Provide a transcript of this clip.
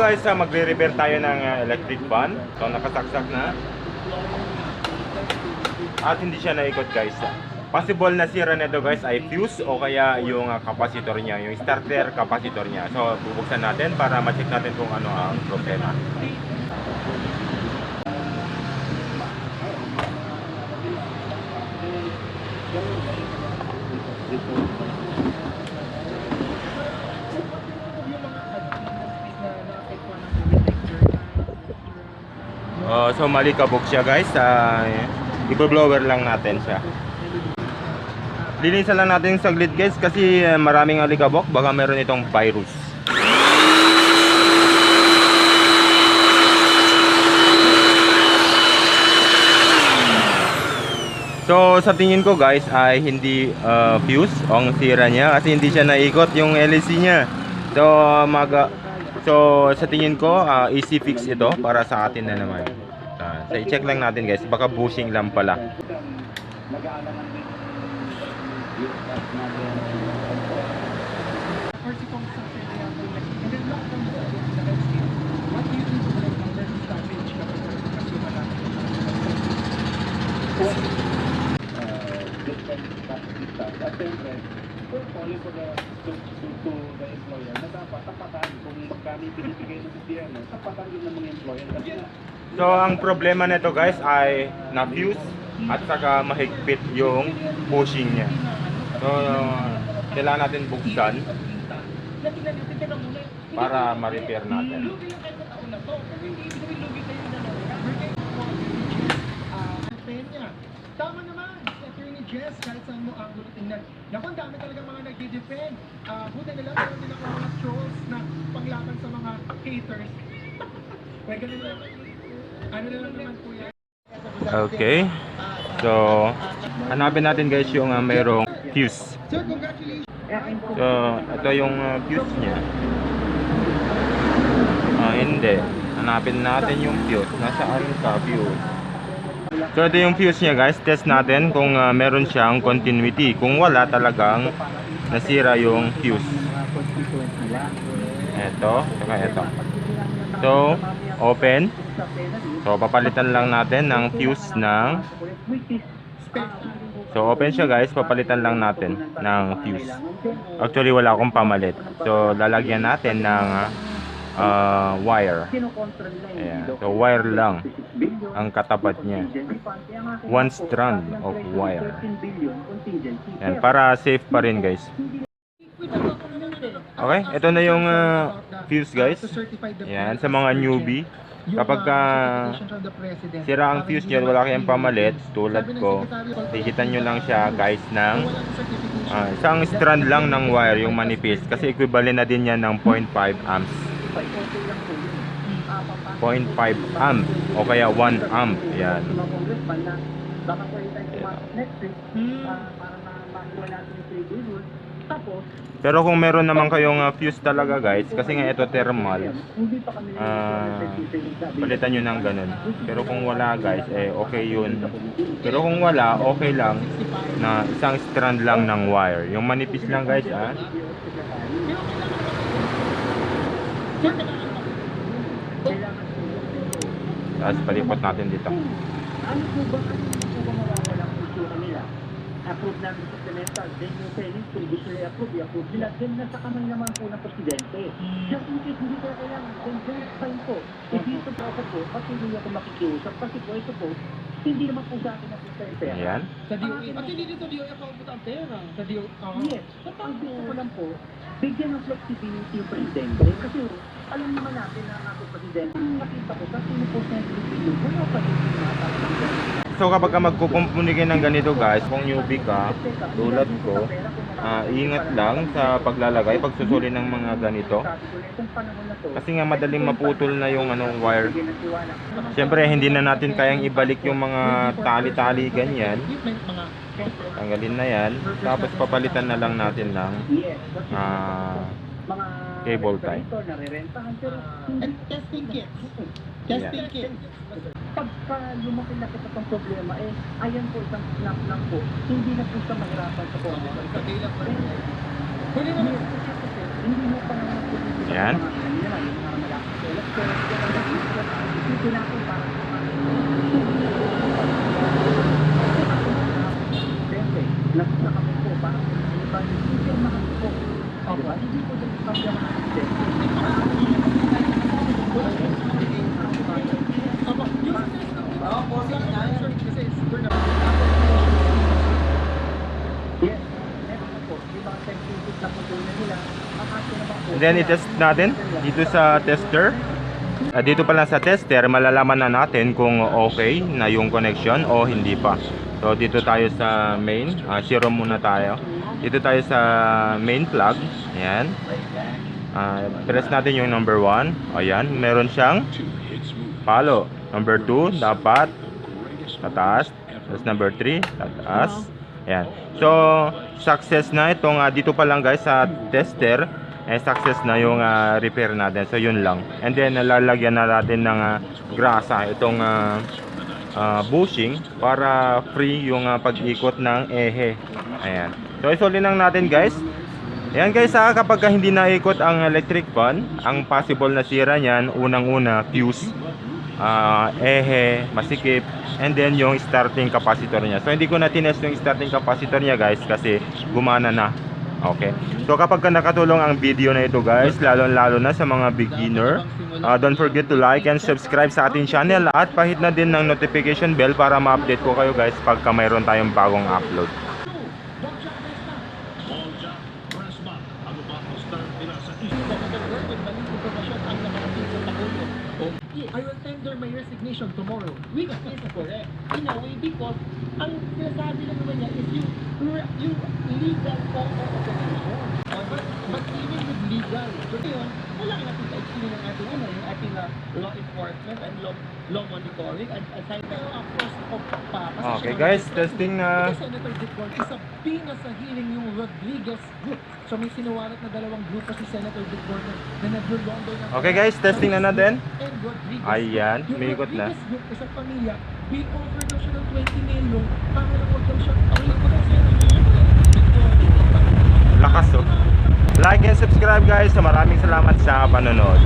guys, magre-repair tayo ng electric fan. So nakasaksak na. At hindi siya naikot guys. Possible na sira nito guys ay fuse o kaya yung capacitor niya, yung starter capacitor niya. So bubuksan natin para ma-check natin kung ano ang problema. So malikabok siya guys. I-blower lang natin siya. Linisan lang natin yung saglit guys kasi maraming alikabok, baka meron itong virus. So sa tingin ko guys ay hindi fuse ang sira niya kasi hindi siya naikot yung LEC niya. So sa tingin ko easy fix ito para sa atin na naman. So i-check lang natin guys, baka bushing lang pala. So ang problema nito guys ay na-fuse at saka mahigpit yung bushing niya. So kailangan natin buksan para ma-repair natin. Tama naman, Attorney Jess, kahit saan mo ang tingnan. Naku, ang dami talagang mga nag-defend. Buti nila, meron din ako mga trolls na panglaban sa mga haters. Well, ganun lang. Ano na lang naman po yan? Okay. So, hanapin natin guys yung mayroong fuse. Sir, congratulations. So, ito yung fuse niya. Hindi. Hanapin natin yung fuse. Nasaan ka fuse? So ito yung fuse niya guys, test natin kung meron siyang continuity. Kung wala, talagang nasira yung fuse. Ito, saka ito. So, open. So papalitan lang natin ng fuse ng So open siya guys, papalitan lang natin ng fuse. Actually wala akong pamalit. So lalagyan natin ng wire. Ayan. So wire lang ang katapat niya. One strand of wire. Ayan, para safe pa rin guys. Okay, ito na yung fuse guys. Ayan, sa mga newbie, kapag sira ang fuse niya, wala kayong pamalit, tulad ko, tigitan nyo lang siya guys ng isang strand lang ng wire, yung manipis, kasi equivalent na din yan ng 0.5 amps. 0.5 amp o kaya 1 amp. Yan. Pero kung meron naman kayong fuse talaga guys, kasi nga ito thermal, palitan nyo ng ganun. Pero kung wala guys, okay yun. Pero kung wala, okay lang na isang strand lang ng wire. Yung manipis lang guys Tapos palipot natin dito. Ano po ba mawawala kung issue kanila? Approve namin supplemental, then yung selling previously approved nila, then nasa kamay naman po ng presidente. Just in case hindi ko kailangan, then just fine po. E dito po ako po, pati hindi ako makikiusap, kasi po ito po, hindi naman po sa akin na pera. Ayan. Sa DOE. At hindi dito DOE ako ang pera. Sa DOE. Yes. Ang gusto ko lang po, bigyan ng flexibility yung presidente. Kasi alam naman natin na ang ating presidente, nakita ko sa sino po sa yung wala pa rin So kapag magkukumpuni kayo ng ganito guys, kung newbie ka, tulad ko, ingat lang sa paglalagay, pagsusuli ng mga ganito. Kasi nga madaling maputol na yung wire. Siyempre hindi na natin kayang ibalik yung mga tali-tali ganyan. Tanggalin na yan. Tapos papalitan na lang natin ng cable tie. Testing kit. Testing kit. Pagka lumaki-laki pa itong problema, ayan po isang snap lang po. Hindi na po siya mahirapan sa computer. Pwede naman. Hindi mo pa naman po. Ayan. let's say, isipin natin para sa mga siyempre, nasa kami po, parang iba, hindi yung mga po. Diba? Hindi po din pa siya mga yes, meron po. Yung mga scientific na pagkunan nila, makasya naman po. And then i-test natin dito sa tester. Dito pa lang sa tester, malalaman na natin kung okay na yung connection o hindi pa. So dito tayo sa main, zero muna tayo. Dito tayo sa main plug. Ayan. Press natin yung number 1. Ayan, meron siyang palo. Number 2, dapat tataas. Tapos number 3, tataas. Ayan. So, success na itong dito pa lang guys sa tester. Success na yung repair natin. So, yun lang. And then, lalagyan na natin ng grasa itong bushing para free yung pag-ikot ng ehe. Ayan. So, isolin lang natin guys. Ayan guys, kapag hindi naikot ang electric fan, ang possible na sira niyan, unang-una, fuse, ehe, masikip, and then yung starting capacitor niya. So hindi ko na tinest yung starting capacitor niya guys kasi gumana na. Okay. So kapag nakatulong ang video na ito guys, lalo na sa mga beginner, don't forget to like and subscribe sa ating channel at pahit na din ng notification bell para ma-update ko kayo guys pagka mayroon tayong bagong upload. I will tender my resignation tomorrow. Which is correct. In a way, because ang sinasabi lang naman niya is yung legal form of operation. But even with legal, so yun, wala natin ka-explain ng ating yung ating law enforcement and law monitoring and aside pero of course Okay guys, testing na. Senator Dicor, isa sa hearing yung Rodriguez group. So may sinuwarat na dalawang grupo si Senator Dicor na nag-londo ng Okay guys, testing na natin. and Rodriguez. Ayan, Yung umiikot na. Rodriguez group, isang pamilya, offer daw siya ng 20 million para lang huwag daw siya away ko daw Senator Dicor. Lakas oh. Like and subscribe guys. Maraming salamat sa panonood.